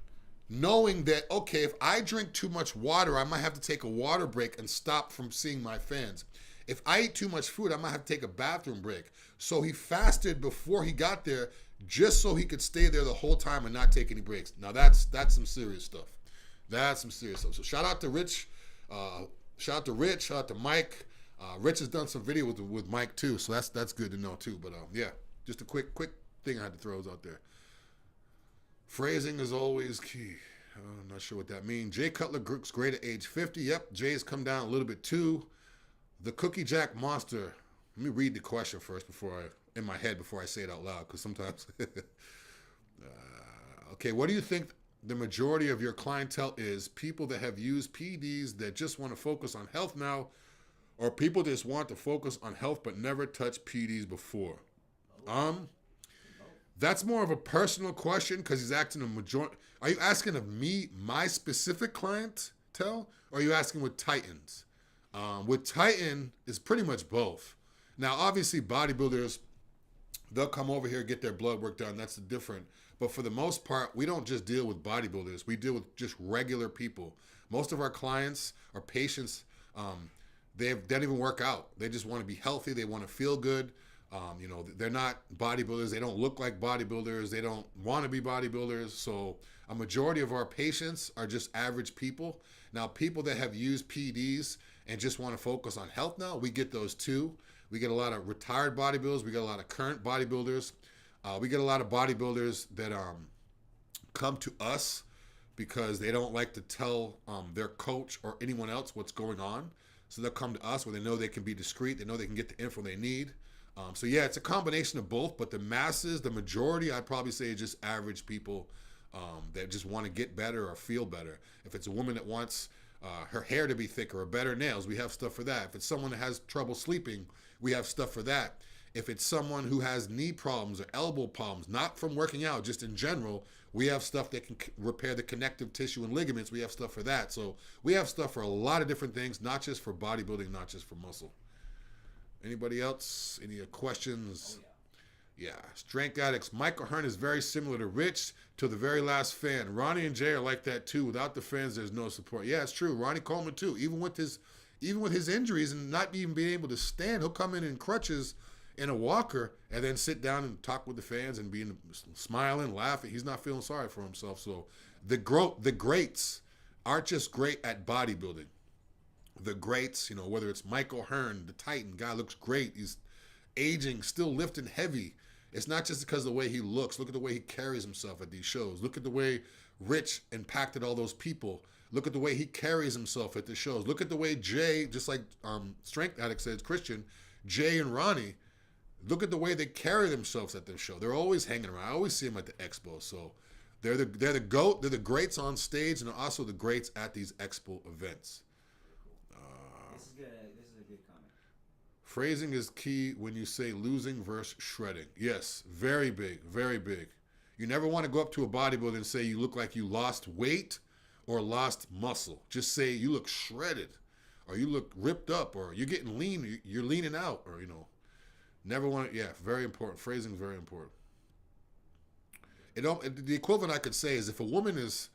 knowing that, okay, if I drink too much water, I might have to take a water break and stop from seeing my fans. If I eat too much food, I might have to take a bathroom break. So he fasted before he got there just so he could stay there the whole time and not take any breaks. Now that's some serious stuff. That's some serious stuff. So shout out to Rich. Shout out to Rich. Shout out to Mike. Rich has done some video with Mike too, so that's good to know too. But just a quick thing I had to throw out there. Phrasing is always key. I'm not sure what that means. Jay Cutler looks great at age 50. Yep, Jay's come down a little bit too. The Cookie Jack Monster. Let me read the question first before I say it out loud, because sometimes. Okay, what do you think the majority of your clientele is? People that have used PEDs that just want to focus on health now, or people just want to focus on health but never touched PEDs before? That's more of a personal question, because he's asking a majority. Are you asking of me, my specific clientele, or are you asking with Titans? With Titan, it's pretty much both. Now, obviously, bodybuilders, they'll come over here, get their blood work done. That's different. But for the most part, we don't just deal with bodybuilders. We deal with just regular people. Most of our clients or patients, they don't even work out. They just want to be healthy. They want to feel good. You know, they're not bodybuilders. They don't look like bodybuilders. They don't want to be bodybuilders. So a majority of our patients are just average people. Now, people that have used PEDs and just want to focus on health now, we get those too. We get a lot of retired bodybuilders. We get a lot of current bodybuilders. We get a lot of bodybuilders that come to us because they don't like to tell their coach or anyone else what's going on. So they'll come to us where they know they can be discreet. They know they can get the info they need. So yeah, it's a combination of both, but the masses, the majority, I'd probably say is just average people that just want to get better or feel better. If it's a woman that wants her hair to be thicker or better nails, we have stuff for that. If it's someone that has trouble sleeping, we have stuff for that. If it's someone who has knee problems or elbow problems, not from working out, just in general, we have stuff that can repair the connective tissue and ligaments. We have stuff for that. So we have stuff for a lot of different things, not just for bodybuilding, not just for muscle. Anybody else? Any questions? Oh, yeah. Yeah. Strength Addicts. Michael Hearn is very similar to Rich to the very last fan. Ronnie and Jay are like that too. Without the fans, there's no support. Yeah, it's true. Ronnie Coleman too. Even with his injuries and not even being able to stand, he'll come in crutches in a walker and then sit down and talk with the fans and being smiling, laughing. He's not feeling sorry for himself. So the greats aren't just great at bodybuilding. The greats, you know, whether it's Michael Hearn, the Titan guy, looks great. He's aging, still lifting heavy. It's not just because of the way he looks. Look at the way he carries himself at these shows. Look at the way Rich impacted all those people. Look at the way he carries himself at the shows. Look at the way Jay, just like Strength Addict says, Christian, Jay and Ronnie, look at the way they carry themselves at their show. They're always hanging around. I always see them at the expo. So they're the GOAT. They're the greats on stage, and they're also the greats at these expo events. This is good. This is a good comment. Phrasing is key when you say losing versus shredding. Yes, very big, very big. You never want to go up to a bodybuilder and say you look like you lost weight or lost muscle. Just say you look shredded, or you look ripped up, or you're getting lean, you're leaning out, or, you know. Never want to, yeah, very important. Phrasing is very important. The equivalent I could say is if a woman is,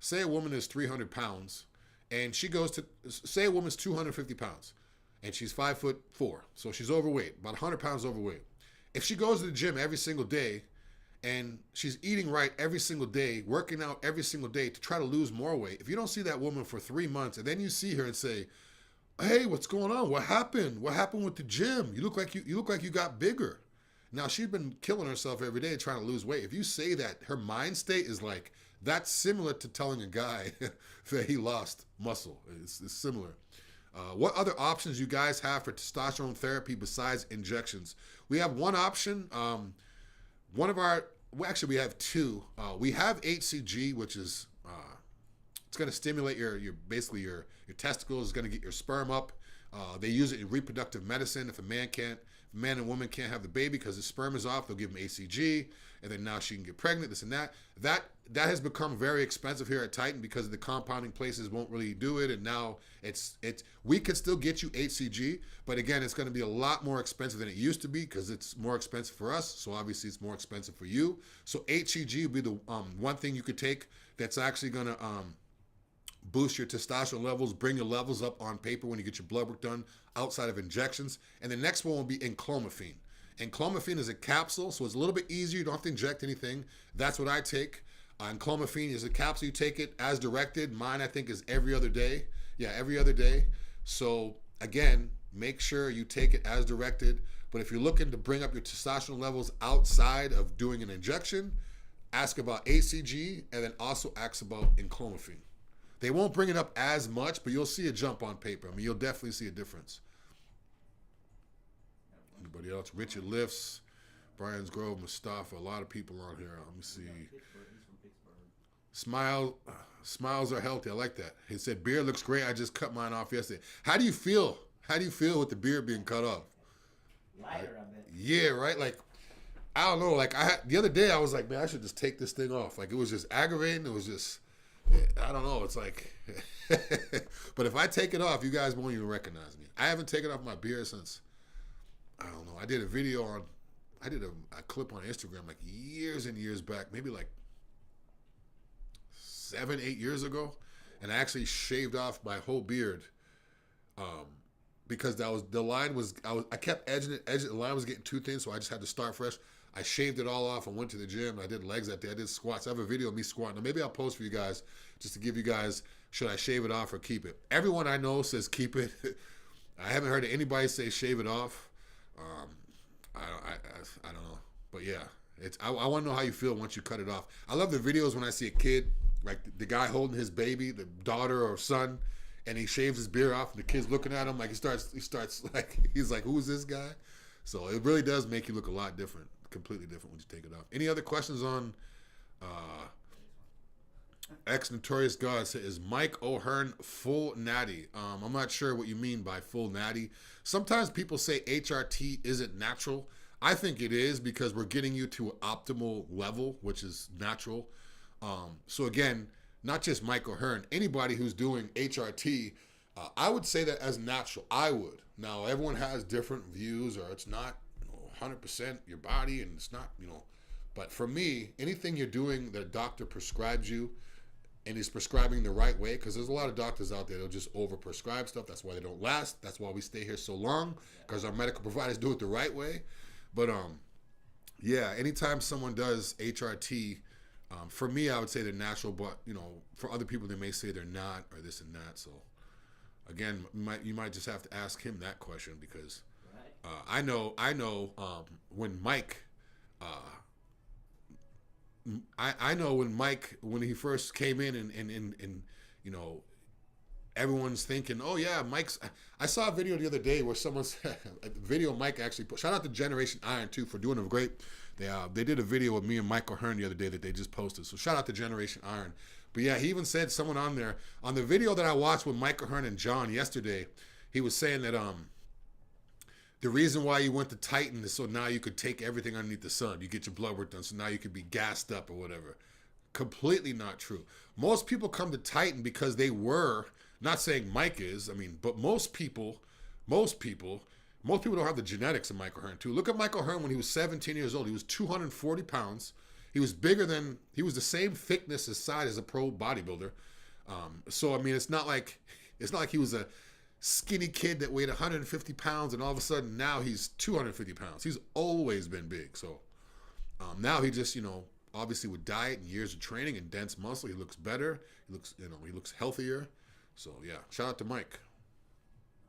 say a woman is 300 pounds, and she goes to, say a woman's 250 pounds, and she's 5'4", so she's overweight, about 100 pounds overweight. If she goes to the gym every single day, and she's eating right every single day, working out every single day to try to lose more weight, if you don't see that woman for 3 months, and then you see her and say, hey, what's going on? What happened? What happened with the gym? You look like you got bigger. Now, she's been killing herself every day trying to lose weight. If you say that, her mind state is like, that's similar to telling a guy that he lost muscle. It's similar. What other options you guys have for testosterone therapy besides injections? We have one option. We have two. We have HCG, which is it's going to stimulate your testicles. It's going to get your sperm up. They use it in reproductive medicine. If a man and woman can't have the baby because his sperm is off, they'll give him HCG, and then now she can get pregnant. This and that. That has become very expensive here at Titan because the compounding places won't really do it. And now we can still get you HCG, but again, it's going to be a lot more expensive than it used to be because it's more expensive for us. So obviously, it's more expensive for you. So HCG would be the one thing you could take that's actually going to boost your testosterone levels, bring your levels up on paper when you get your blood work done outside of injections. And the next one will be enclomiphene. Enclomiphene is a capsule, so it's a little bit easier. You don't have to inject anything. That's what I take. Enclomiphene is a capsule. You take it as directed. Mine, I think, is every other day. Yeah, every other day. So, again, make sure you take it as directed. But if you're looking to bring up your testosterone levels outside of doing an injection, ask about HCG and then also ask about enclomiphene. They won't bring it up as much, but you'll see a jump on paper. I mean, you'll definitely see a difference. Anybody else? Richard Lifts, Brian's Grove, Mustafa, a lot of people on here. Let me see. He's from Pittsburgh. Smiles are healthy. I like that. He said, beard looks great. I just cut mine off yesterday. How do you feel? How do you feel with the beard being cut off? Lighter, I bet. Yeah, right? Like, I don't know. Like, the other day, I was like, man, I should just take this thing off. Like, it was just aggravating. It was just, I don't know. It's like, but if I take it off, you guys won't even recognize me. I haven't taken off my beard since, I don't know. I did a clip on Instagram like years and years back, maybe like 7-8 years ago, and I actually shaved off my whole beard because that was the line was I kept edging it. The line was getting too thin, so I just had to start fresh. I shaved it all off and went to the gym. I did legs that day. I did squats. I have a video of me squatting. Now, maybe I'll post for you guys just to give you guys, should I shave it off or keep it? Everyone I know says keep it. I haven't heard anybody say shave it off. I don't know. But yeah, I want to know how you feel once you cut it off. I love the videos when I see a kid, like the guy holding his baby, the daughter or son, and he shaves his beard off and the kid's looking at him like he starts like, he's like, who's this guy? So it really does make you look a lot different. Completely different when you take it off. Any other questions on ex-Notorious God? Is Mike O'Hearn full natty? I'm not sure what you mean by full natty. Sometimes people say HRT isn't natural. I think it is, because we're getting you to an optimal level, which is natural. So again, not just Mike O'Hearn, anybody who's doing HRT, I would say that as natural. I would. Now, everyone has different views, or it's not 100% your body, and it's not, but for me, anything you're doing that a doctor prescribes you and is prescribing the right way, because there's a lot of doctors out there that'll just over-prescribe stuff. That's why they don't last. That's why we stay here so long, because our medical providers do it the right way. But yeah, anytime someone does HRT, for me, I would say they're natural, but for other people, they may say they're not, or this and that. So again, you might just have to ask him that question, because I know when Mike, I know when Mike, when he first came in and everyone's thinking, oh yeah, Mike's, I saw a video the other day where someone said, a video Mike actually put, shout out to Generation Iron too for doing a great, they did a video with me and Mike O'Hearn the other day that they just posted. So shout out to Generation Iron. But yeah, he even said, someone on there, on the video that I watched with Mike O'Hearn and John yesterday, he was saying that, the reason why you went to Titan is so now you could take everything underneath the sun. You get your blood work done, so now you could be gassed up or whatever. Completely not true. Most people come to Titan because they were, not saying Mike is, but most people don't have the genetics of Mike O'Hearn too. Look at Mike O'Hearn when he was 17 years old. He was 240 pounds. He was the same thickness and size as a pro bodybuilder. So it's not like he was a skinny kid that weighed 150 pounds and all of a sudden now he's 250 pounds. He's always been big. So now he just, obviously with diet and years of training and dense muscle, he looks better. He looks healthier. So yeah, shout out to Mike.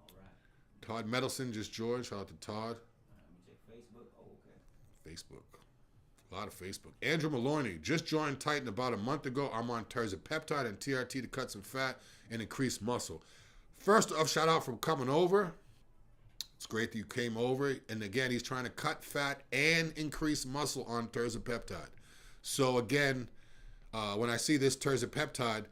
All right. Todd Medelson just joined. Shout out to Todd. Let me check Facebook. Oh, okay. Facebook. A lot of Facebook. Andrew Maloney just joined Titan about a month ago. I'm on Tizepatide and TRT to cut some fat and increase muscle. First off, shout out for coming over. It's great that you came over. And again, he's trying to cut fat and increase muscle on Tizepatide. So again, when I see this Tizepatide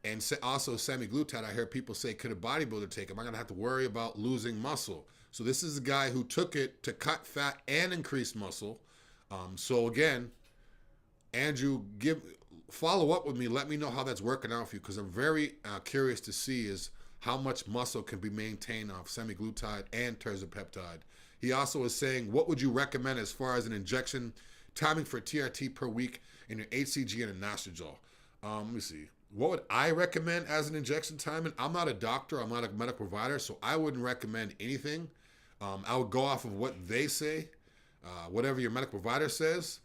and also Semaglutide, I hear people say, could a bodybuilder take it? Am I going to have to worry about losing muscle? So this is a guy who took it to cut fat and increase muscle. So again, Andrew, follow up with me. Let me know how that's working out for you, because I'm very curious to see is how much muscle can be maintained off Semaglutide and Tizepatide. He also is saying, what would you recommend as far as an injection timing for TRT per week in your HCG and a Nastrojol? Let me see. What would I recommend as an injection timing? I'm not a doctor. I'm not a medical provider, so I wouldn't recommend anything. I would go off of what they say, whatever your medical provider says.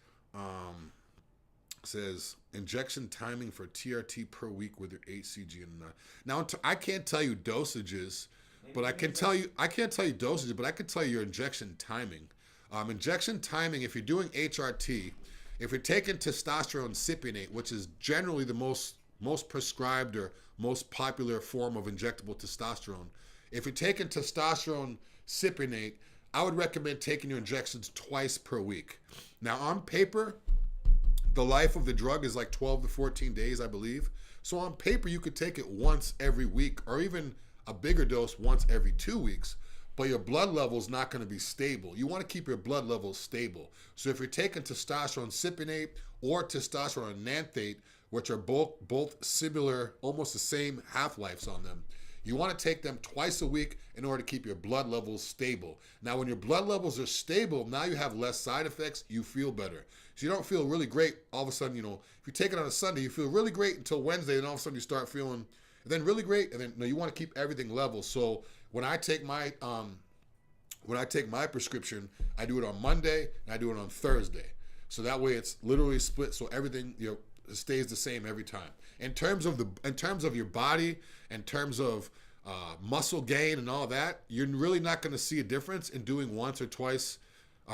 Says injection timing for TRT per week with your HCG and now I can't tell you dosages, but I can't tell you dosages, but I can tell you your injection timing. Injection timing, if you're doing HRT, if you're taking testosterone cypionate, which is generally the most prescribed or most popular form of injectable testosterone, if you're taking testosterone cypionate, I would recommend taking your injections twice per week. Now on paper, the life of the drug is like 12 to 14 days, I believe. So on paper, you could take it once every week, or even a bigger dose once every 2 weeks, but your blood level is not going to be stable. You want to keep your blood levels stable. So if you're taking testosterone cypionate or testosterone enanthate, which are both similar, almost the same half-lives on them, you want to take them twice a week in order to keep your blood levels stable. Now, when your blood levels are stable, now you have less side effects, you feel better. So you don't feel really great all of a sudden, if you take it on a Sunday, you feel really great until Wednesday, and all of a sudden you start feeling, and then really great, and then you want to keep everything level. So when I take my prescription, I do it on Monday and I do it on Thursday. So that way it's literally split, so everything stays the same every time. In terms of your body, in terms of muscle gain and all that, you're really not going to see a difference in doing once or twice,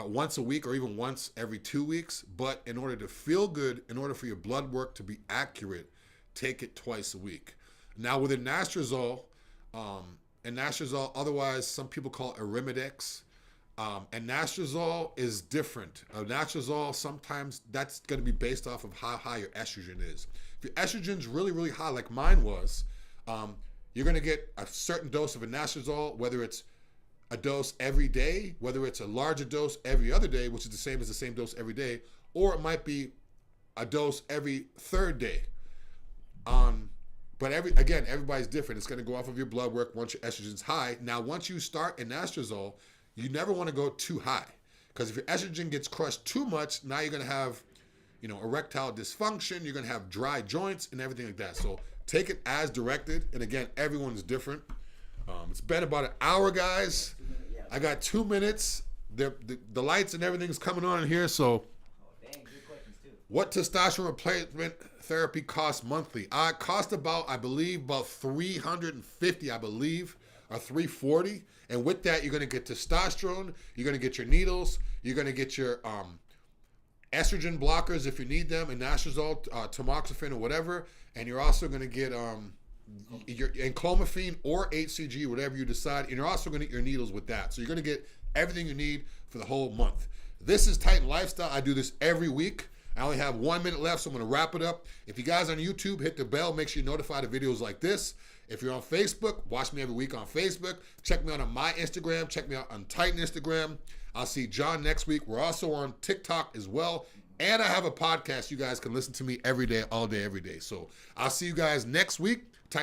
once a week or even once every 2 weeks. But in order to feel good, in order for your blood work to be accurate, take it twice a week. Now with anastrozole, otherwise some people call it Arimidex. Anastrozole is different. Anastrozole, sometimes that's going to be based off of how high your estrogen is. If your estrogen's really, really high, like mine was, you're going to get a certain dose of anastrozole, whether it's a dose every day, whether it's a larger dose every other day, which is the same as the same dose every day, or it might be a dose every third day. But everybody's different. It's going to go off of your blood work once your estrogen's high. Now, once you start anastrozole, you never want to go too high, because if your estrogen gets crushed too much, now you're going to have, erectile dysfunction. You're going to have dry joints and everything like that. So take it as directed. And again, everyone's different. It's been about an hour, guys. I got 2 minutes. The lights and everything's coming on in here. So, Dang, good questions too. what testosterone replacement therapy costs monthly? It cost about $350, I believe, or $340. And with that, you're going to get testosterone. You're going to get your needles. You're going to get your estrogen blockers if you need them, anastrozole, tamoxifen, or whatever. And you're also going to get your clomiphene or HCG, whatever you decide. And you're also going to get your needles with that. So you're going to get everything you need for the whole month. This is Titan Lifestyle. I do this every week. I only have 1 minute left, so I'm going to wrap it up. If you guys are on YouTube, hit the bell. Make sure you're notified of videos like this. If you're on Facebook, watch me every week on Facebook. Check me out on my Instagram. Check me out on Titan Instagram. I'll see John next week. We're also on TikTok as well. And I have a podcast. You guys can listen to me every day, all day, every day. So I'll see you guys next week.